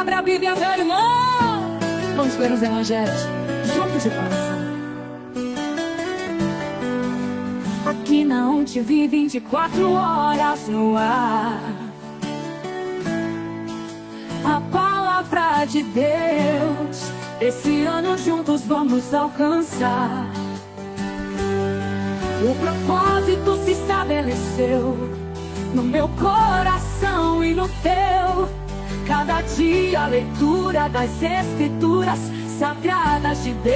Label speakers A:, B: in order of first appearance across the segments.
A: Abre a Bíblia, meu irmão. Vamos ler os evangelhos juntos de coração. Aqui na UNTV 24 horas no ar. A palavra de Deus, esse ano juntos vamos alcançar. O propósito se estabeleceu no meu coração e no teu. Cada dia a leitura das Escrituras sagradas de Deus.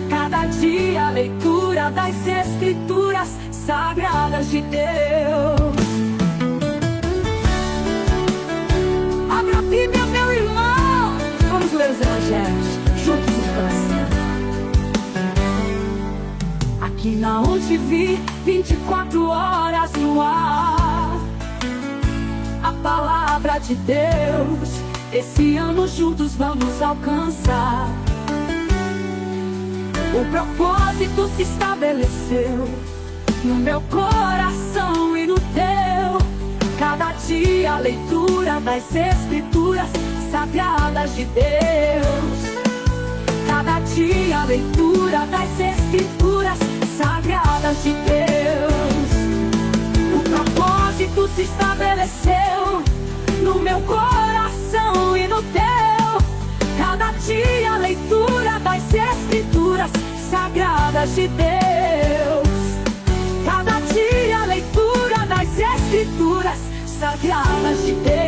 A: Cada dia a leitura das Escrituras sagradas de Deus. Abra a Bíblia, meu irmão. Vamos ler os evangelhos juntos de coração. Aqui na UNTV 24 horas no ar. A palavra de Deus, esse ano juntos vamos alcançar. O propósito se estabeleceu no meu coração e no teu. Cada dia a leitura das Escrituras sagradas de Deus. Cada dia a leitura das Escrituras sagradas de Deus. O propósito se estabeleceu no meu coração e no teu. Cada dia a leitura das Escrituras sagradas de Deus. Cada dia a leitura das Escrituras sagradas de Deus.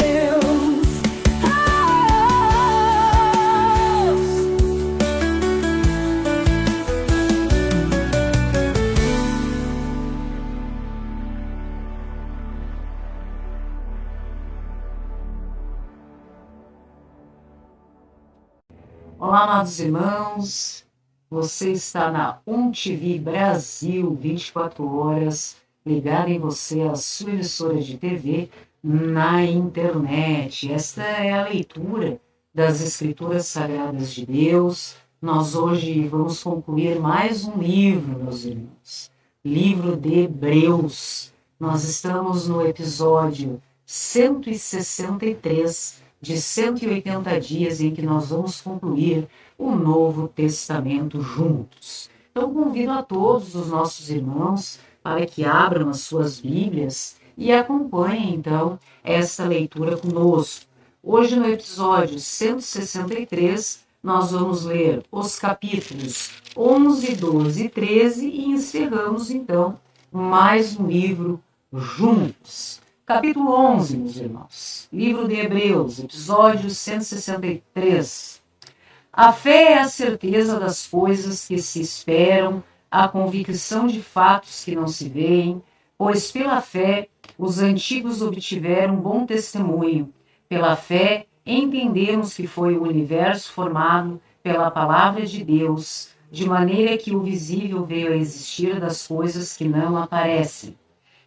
B: Olá, amados irmãos, você está na UNTV Brasil 24 horas, ligada em você a sua emissora de TV na internet. Esta é a leitura das Escrituras Sagradas de Deus. Nós hoje vamos concluir mais um livro, meus irmãos, livro de Hebreus. Nós estamos no episódio 163 de 180 dias em que nós vamos concluir o Novo Testamento juntos. Então convido a todos os nossos irmãos para que abram as suas Bíblias e acompanhem então esta leitura conosco. Hoje no episódio 163 nós vamos ler os capítulos 11, 12 e 13 e encerramos então mais um livro juntos. Capítulo 11, meus irmãos, livro de Hebreus, episódio 163. A fé é a certeza das coisas que se esperam, a convicção de fatos que não se veem, pois pela fé os antigos obtiveram bom testemunho. Pela fé entendemos que foi o universo formado pela palavra de Deus, de maneira que o visível veio a existir das coisas que não aparecem.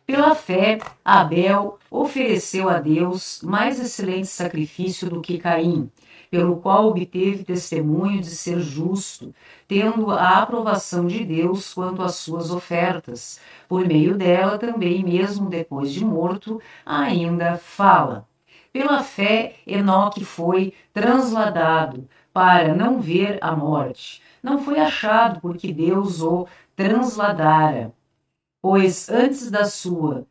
B: Pela fé, Abel ofereceu a Deus mais excelente sacrifício do que Caim, pelo qual obteve testemunho de ser justo, tendo a aprovação de Deus quanto às suas ofertas. Por meio dela também, mesmo depois de morto, ainda fala. Pela fé, Enoque foi transladado para não ver a morte. Não foi achado porque Deus o transladara, pois antes da sua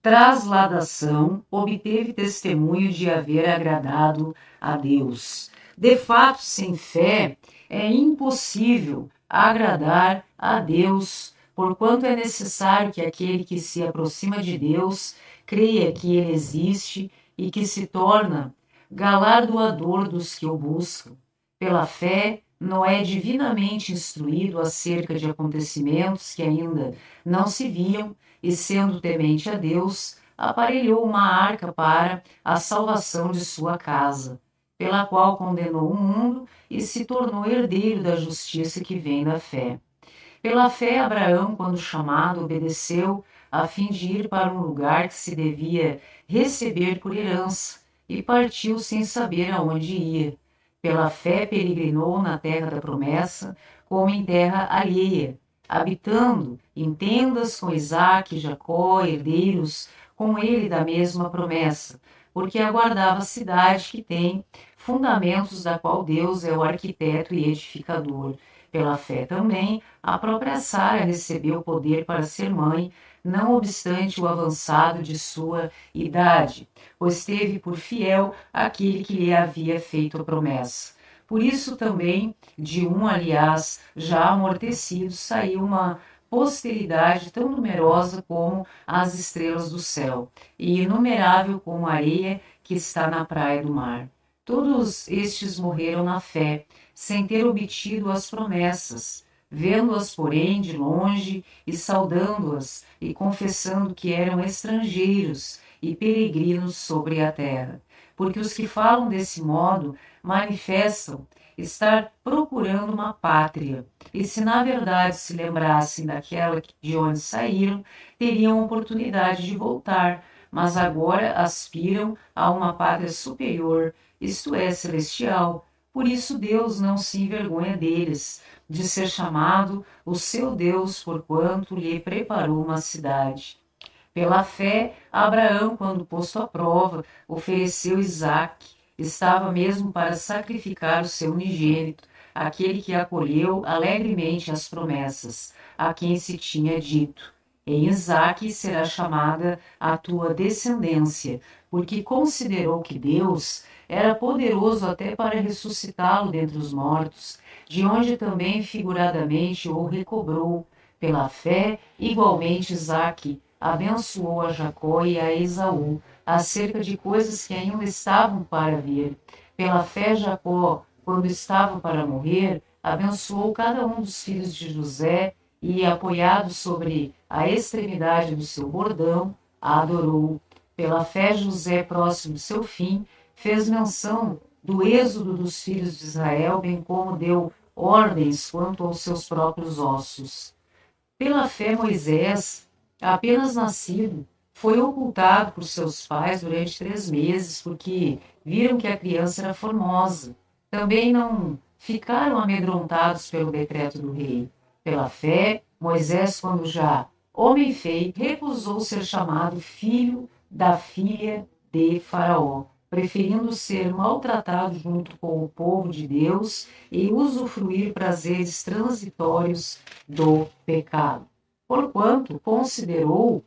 B: trasladação obteve testemunho de haver agradado a Deus. De fato, sem fé é impossível agradar a Deus, porquanto é necessário que aquele que se aproxima de Deus creia que Ele existe e que se torna galardoador dos que o buscam. Pela fé, Noé, divinamente instruído acerca de acontecimentos que ainda não se viam, e sendo temente a Deus, aparelhou uma arca para a salvação de sua casa, pela qual condenou o mundo e se tornou herdeiro da justiça que vem da fé. Pela fé, Abraão, quando chamado, obedeceu, a fim de ir para um lugar que se devia receber por herança, e partiu sem saber aonde ia. Pela fé peregrinou na terra da promessa, como em terra alheia, habitando em tendas com Isaque e Jacó, herdeiros com ele da mesma promessa, porque aguardava a cidade que tem fundamentos, da qual Deus é o arquiteto e edificador. Pela fé também, a própria Sara recebeu poder para ser mãe, não obstante o avançado de sua idade, pois teve por fiel aquele que lhe havia feito a promessa. Por isso também, de um, aliás, já amortecido, saiu uma posteridade tão numerosa como as estrelas do céu, e inumerável como a areia que está na praia do mar. Todos estes morreram na fé, sem ter obtido as promessas, vendo-as, porém, de longe e saudando-as e confessando que eram estrangeiros e peregrinos sobre a terra. Porque os que falam desse modo manifestam estar procurando uma pátria, e se na verdade se lembrassem daquela de onde saíram, teriam oportunidade de voltar, mas agora aspiram a uma pátria superior, isto é, celestial. Por isso Deus não se envergonha deles, de ser chamado o seu Deus, porquanto lhe preparou uma cidade. Pela fé, Abraão, quando posto à prova, ofereceu Isaque. Estava mesmo para sacrificar o seu unigênito, aquele que acolheu alegremente as promessas, a quem se tinha dito: em Isaque será chamada a tua descendência, porque considerou que Deus era poderoso até para ressuscitá-lo dentre os mortos, de onde também figuradamente o recobrou. Pela fé, igualmente Isaque abençoou a Jacó e a Esaú acerca de coisas que ainda estavam para vir. Pela fé, Jacó, quando estava para morrer, abençoou cada um dos filhos de José e, apoiado sobre a extremidade do seu bordão, a adorou. Pela fé, José, próximo do seu fim, fez menção do êxodo dos filhos de Israel, bem como deu ordens quanto aos seus próprios ossos. Pela fé, Moisés, apenas nascido, foi ocultado por seus pais durante 3 meses, porque viram que a criança era formosa. Também não ficaram amedrontados pelo decreto do rei. Pela fé, Moisés, quando já homem feito, recusou ser chamado filho da filha de Faraó, preferindo ser maltratado junto com o povo de Deus e usufruir prazeres transitórios do pecado. Porquanto considerou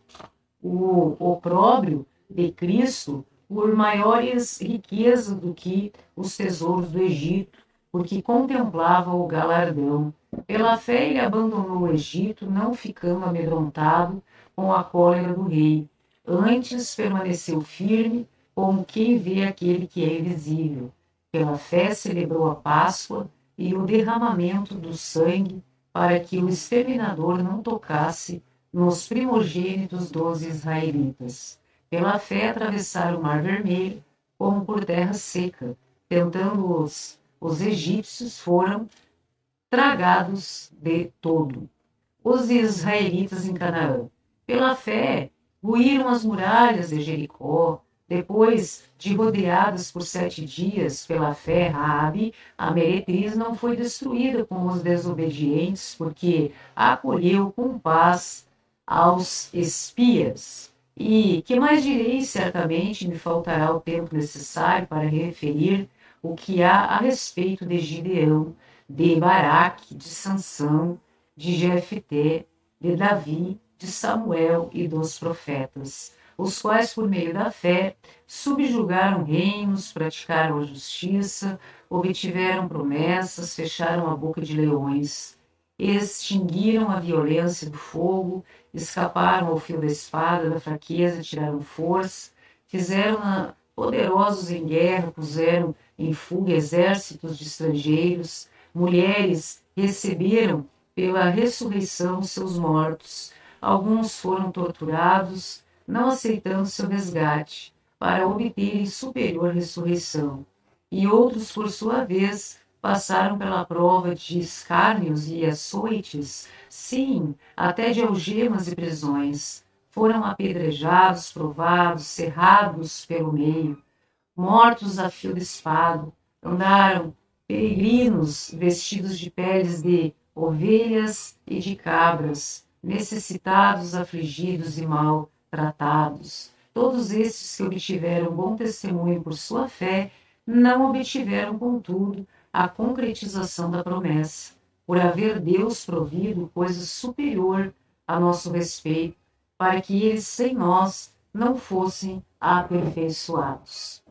B: o opróbrio de Cristo por maiores riquezas do que os tesouros do Egito, porque contemplava o galardão. Pela fé ele abandonou o Egito, não ficando amedrontado com a cólera do rei. Antes permaneceu firme, como quem vê aquele que é invisível. Pela fé celebrou a Páscoa e o derramamento do sangue, para que o exterminador não tocasse nos primogênitos dos israelitas. Pela fé atravessaram o Mar Vermelho como por terra seca, tentando os egípcios, foram tragados de todo. Os israelitas em Canaã, pela fé, ruíram as muralhas de Jericó. Depois de rodeadas por 7 dias, pela fé, Raabe, a meretriz, não foi destruída com os desobedientes, porque acolheu com paz aos espias. E que mais direi? Certamente me faltará o tempo necessário para referir o que há a respeito de Gideão, de Baraque, de Sansão, de Jefté, de Davi, de Samuel e dos profetas, os quais, por meio da fé, subjugaram reinos, praticaram a justiça, obtiveram promessas, fecharam a boca de leões, extinguiram a violência do fogo, escaparam ao fio da espada, da fraqueza, tiraram força, fizeram poderosos em guerra, puseram em fuga exércitos de estrangeiros, mulheres receberam pela ressurreição seus mortos, alguns foram torturados, não aceitando seu resgate, para obterem superior ressurreição. E outros, por sua vez, passaram pela prova de escárnios e açoites, sim, até de algemas e prisões. Foram apedrejados, provados, cerrados pelo meio, mortos a fio de espada, andaram peregrinos vestidos de peles de ovelhas e de cabras, necessitados, afligidos e mal tratados, Todos estes que obtiveram bom testemunho por sua fé, não obtiveram, contudo, a concretização da promessa, por haver Deus provido coisa superior a nosso respeito, para que eles sem nós não fossem aperfeiçoados.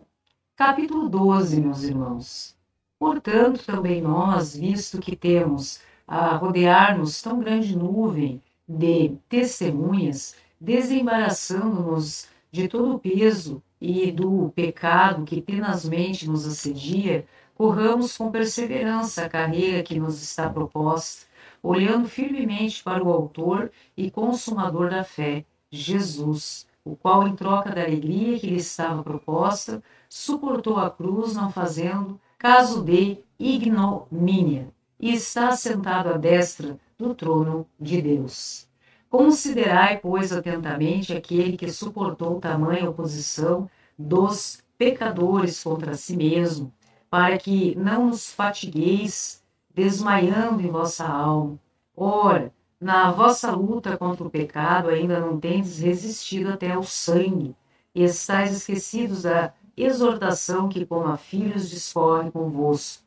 B: Capítulo 12, meus irmãos. Portanto, também nós, visto que temos a rodear-nos tão grande nuvem de testemunhas, desembaraçando-nos de todo o peso e do pecado que tenazmente nos assedia, corramos com perseverança a carreira que nos está proposta, olhando firmemente para o Autor e Consumador da fé, Jesus, o qual, em troca da alegria que lhe estava proposta, suportou a cruz, não fazendo caso de ignomínia, e está sentado à destra do trono de Deus. Considerai, pois, atentamente aquele que suportou tamanha oposição dos pecadores contra si mesmo, para que não nos fatigueis, desmaiando em vossa alma. Ora, na vossa luta contra o pecado ainda não tendes resistido até ao sangue, e estáis esquecidos da exortação que, como a filhos, discorre convosco.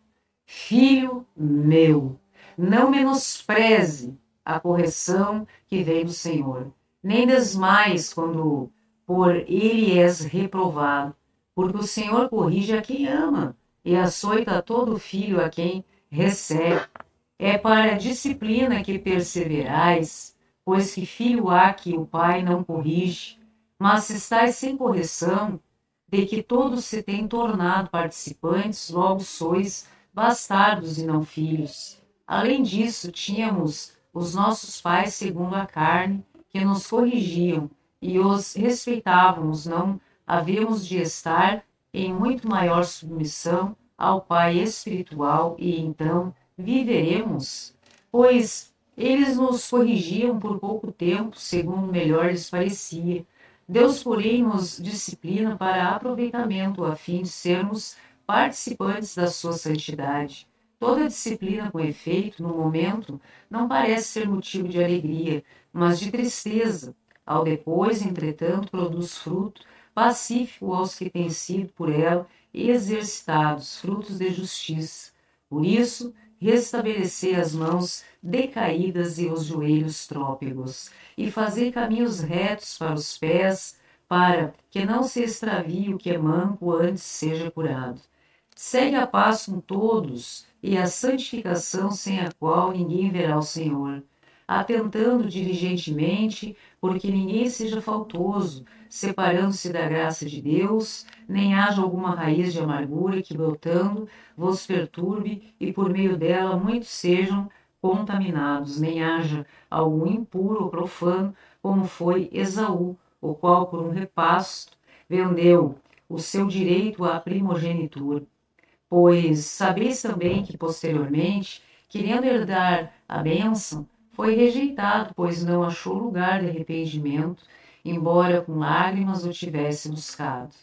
B: Filho meu, não menospreze a correção que vem do Senhor, nem desmais quando por ele és reprovado, porque o Senhor corrige a quem ama e açoita todo filho a quem recebe. É para a disciplina que perseverais, pois que filho há que o pai não corrige, mas se estáis sem correção, de que todos se têm tornado participantes, logo sois bastardos e não filhos. Além disso, tínhamos os nossos pais segundo a carne, que nos corrigiam, e os respeitávamos, não havíamos de estar em muito maior submissão ao Pai espiritual, e então viveremos? Pois eles nos corrigiam por pouco tempo, segundo melhor lhes parecia. Deus, porém, nos disciplina para aproveitamento, a fim de sermos participantes da sua santidade. Toda disciplina, com efeito, no momento, não parece ser motivo de alegria, mas de tristeza. Ao depois, entretanto, produz fruto pacífico aos que têm sido por ela exercitados, frutos de justiça. Por isso, restabelecei as mãos decaídas e os joelhos trópegos, e fazei caminhos retos para os pés, para que não se extravie o que é manco, antes seja curado. Segue a paz com todos e a santificação, sem a qual ninguém verá o Senhor, atentando diligentemente, porque ninguém seja faltoso, separando-se da graça de Deus, nem haja alguma raiz de amargura que, brotando, vos perturbe, e por meio dela muitos sejam contaminados, nem haja algum impuro ou profano, como foi Esaú, o qual, por um repasto, vendeu o seu direito à primogenitura. Pois sabeis também que, posteriormente, querendo herdar a bênção, foi rejeitado, pois não achou lugar de arrependimento, embora com lágrimas o tivesse buscado.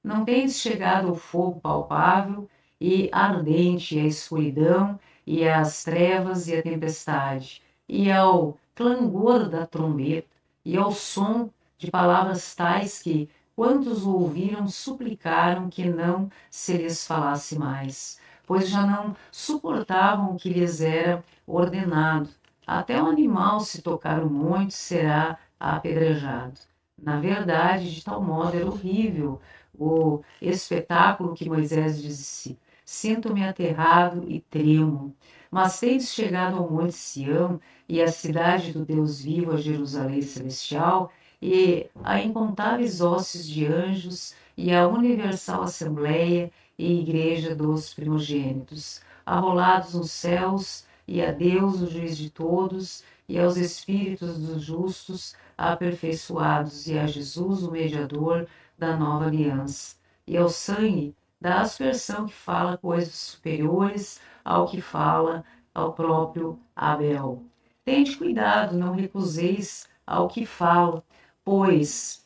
B: Não tendes chegado ao fogo palpável e ardente, e à escuridão, e às trevas e à tempestade, e ao clangor da trombeta, e ao som de palavras tais que, quantos o ouviram, suplicaram que não se lhes falasse mais, pois já não suportavam o que lhes era ordenado. Até o animal, se tocar o monte, será apedrejado. Na verdade, de tal modo era horrível o espetáculo que Moisés disse: sinto-me aterrado e tremo. Mas tendes chegado ao monte Sião e à cidade do Deus vivo, a Jerusalém celestial, e a incontáveis hostes de anjos, e a universal assembleia e igreja dos primogênitos, arrolados nos céus, e a Deus, o juiz de todos, e aos espíritos dos justos aperfeiçoados, e a Jesus, o mediador da nova aliança, e ao sangue da aspersão que fala coisas superiores ao que fala ao próprio Abel. Tende cuidado, não recuseis ao que fala, pois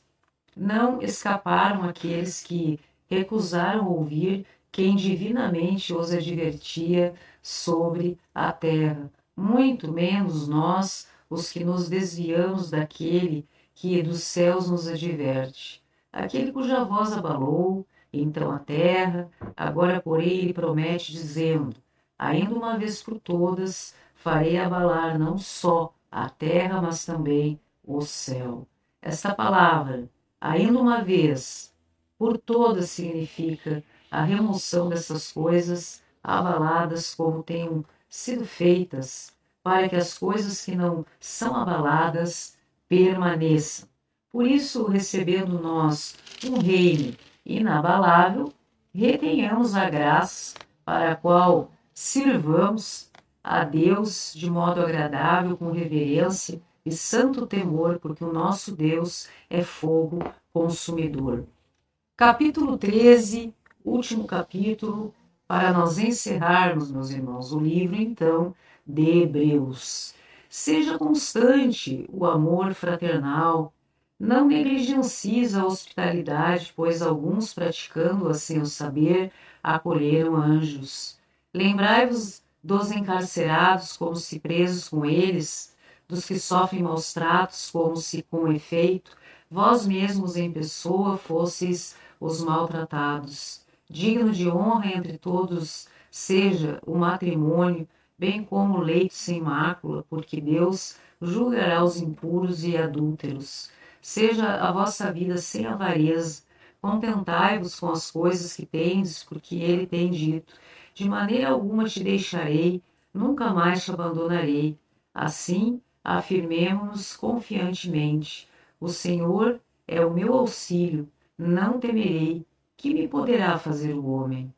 B: não escaparam aqueles que recusaram ouvir quem divinamente os advertia sobre a terra, muito menos nós, os que nos desviamos daquele que dos céus nos adverte. aquele cuja voz abalou, então a terra, agora porém ele promete dizendo, ainda uma vez por todas, farei abalar não só a terra, mas também o céu. Esta palavra, ainda uma vez, por todas, significa a remoção dessas coisas abaladas como tenham sido feitas, para que as coisas que não são abaladas permaneçam. Por isso, recebendo nós um reino inabalável, retenhamos a graça para a qual sirvamos a Deus de modo agradável, com reverência e santo temor, porque o nosso Deus é fogo consumidor. Capítulo 13, último capítulo, para nós encerrarmos, meus irmãos, o livro, então, de Hebreus. Seja constante o amor fraternal, não negligencies a hospitalidade, pois alguns, praticando-a sem o saber, acolheram anjos. Lembrai-vos dos encarcerados, como se presos com eles, dos que sofrem maus tratos, como se, com efeito, vós mesmos em pessoa fosseis os maltratados. Digno de honra entre todos seja o matrimônio, bem como o leito sem mácula, porque Deus julgará os impuros e adúlteros. Seja a vossa vida sem avareza, contentai-vos com as coisas que tendes, porque ele tem dito, de maneira alguma te deixarei, nunca mais te abandonarei. Assim, afirmemo-nos confiantemente, o Senhor é o meu auxílio, não temerei, que me poderá fazer o homem?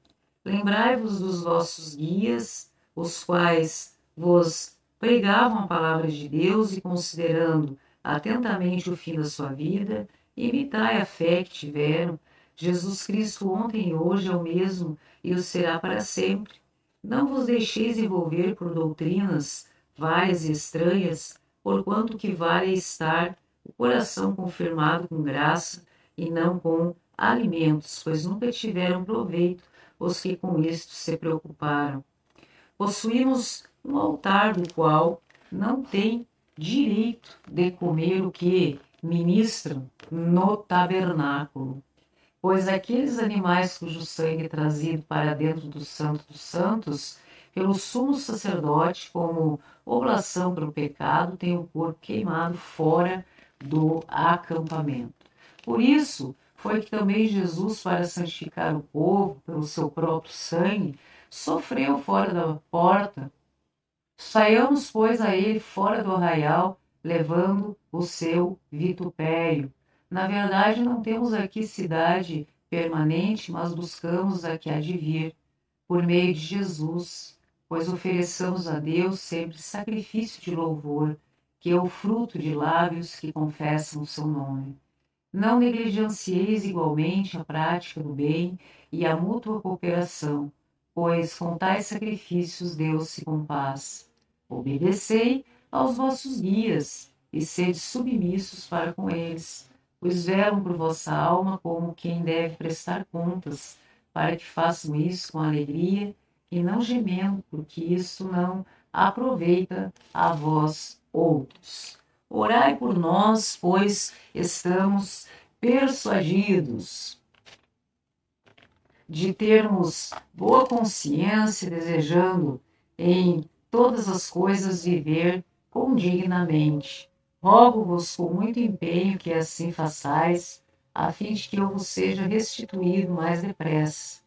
B: Lembrai-vos dos vossos guias, os quais vos pregavam a palavra de Deus e, considerando atentamente o fim da sua vida, imitai a fé que tiveram. Jesus Cristo ontem e hoje é o mesmo e o será para sempre. Não vos deixeis envolver por doutrinas várias e estranhas, porquanto que vale estar o coração confirmado com graça e não com alimentos, pois nunca tiveram proveito os que com isto se preocuparam. Possuímos um altar do qual não tem direito de comer o que ministram no tabernáculo, pois aqueles animais cujo sangue é trazido para dentro do Santo dos Santos, pelo sumo sacerdote, como oblação pelo pecado, tem o corpo queimado fora do acampamento. Por isso, foi que também Jesus, para santificar o povo pelo seu próprio sangue, sofreu fora da porta. Saiamos, pois, a ele fora do arraial, levando o seu vitupério. Na verdade, não temos aqui cidade permanente, mas buscamos a que há de vir, por meio de Jesus, pois ofereçamos a Deus sempre sacrifício de louvor, que é o fruto de lábios que confessam o seu nome. Não negligencieis igualmente a prática do bem e a mútua cooperação, pois com tais sacrifícios Deus se compaz. Obedecei aos vossos guias e sede submissos para com eles, pois velam por vossa alma como quem deve prestar contas, para que façam isso com alegria e não gemendo, porque isso não aproveita a vós outros. Orai por nós, pois estamos persuadidos de termos boa consciência, desejando em todas as coisas viver condignamente. Rogo-vos com muito empenho que assim façais, a fim de que eu vos seja restituído mais depressa.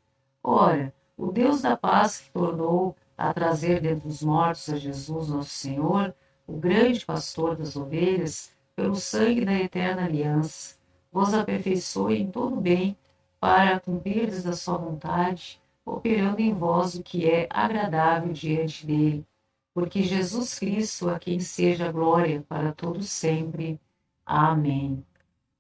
B: Ora, o Deus da paz que tornou a trazer dentre os mortos a Jesus nosso Senhor, o grande pastor das ovelhas, pelo sangue da eterna aliança, vos aperfeiçoe em todo o bem, para cumprirdes a sua vontade, operando em vós o que é agradável diante dele. Porque Jesus Cristo, a quem seja a glória para todos sempre. Amém.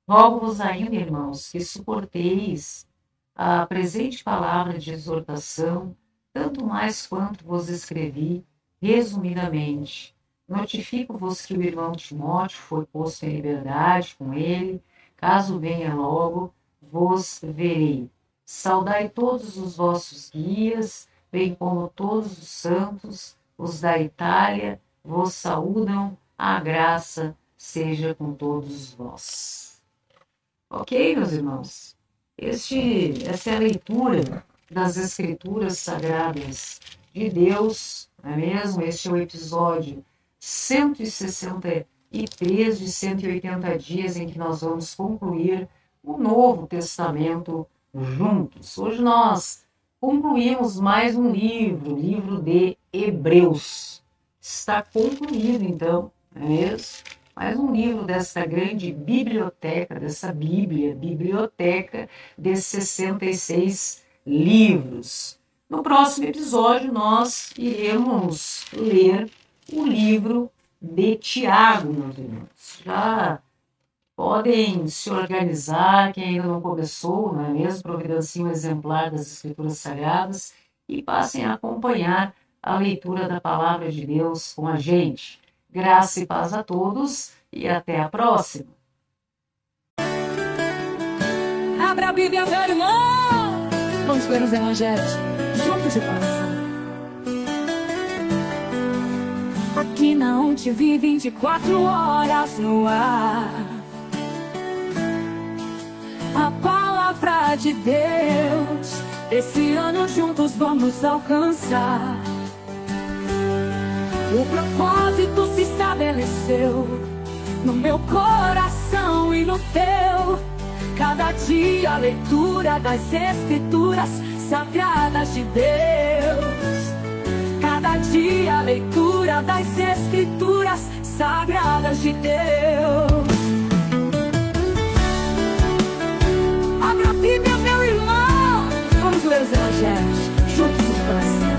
B: Rogo-vos ainda, irmãos, que suporteis a presente palavra de exortação, tanto mais quanto vos escrevi, resumidamente. Notifico-vos que o irmão Timóteo foi posto em liberdade com ele, caso venha logo, vos verei. Saudai todos os vossos guias, bem como todos os santos, os da Itália, vos saúdam, a graça seja com todos vós. Ok, meus irmãos? Essa é a leitura das Escrituras Sagradas de Deus, não é mesmo? Este é o episódio 163 de 180 dias em que nós vamos concluir o Novo Testamento juntos. Hoje nós concluímos mais um livro, o livro de Hebreus. Está concluído, então, não é mesmo? Mais um livro dessa grande biblioteca, dessa biblioteca desses 66 livros. No próximo episódio, nós iremos ler o livro de Tiago, meus irmãos. Já podem se organizar, quem ainda não começou, não é mesmo? Providencie um exemplar das Escrituras Sagradas e passem a acompanhar a leitura da Palavra de Deus com a gente. Graça e paz a todos e até a próxima.
A: Abra a Bíblia, meu irmão. Vamos ler os evangelhos juntos de coração. Aqui não te vi 24 horas no ar. A palavra de Deus, esse ano juntos vamos alcançar. O propósito se estabeleceu no meu coração e no teu. Cada dia a leitura das Escrituras Sagradas de Deus. Cada dia a leitura das Escrituras Sagradas de Deus. Abra a Bíblia, meu irmão. Vamos ler os evangelhos juntos de coração.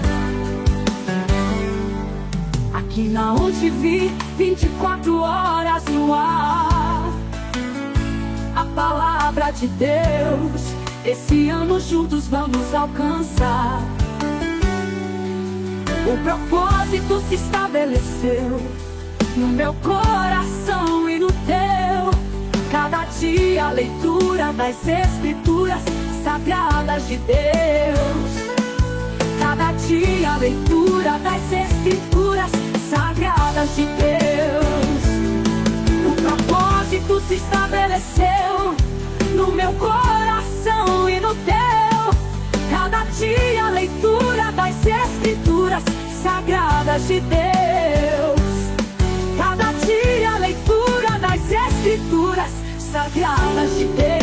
A: Aqui na onde vi 24 horas no ar. A palavra de Deus, esse ano juntos vamos alcançar. O propósito se estabeleceu no meu coração e no teu. Cada dia a leitura das Escrituras Sagradas de Deus. Cada dia a leitura das Escrituras Sagradas de Deus. O propósito se estabeleceu no meu coração e no teu. Cada dia a leitura das Escrituras Sagradas de Deus. Cada dia a leitura das Escrituras Sagradas de Deus.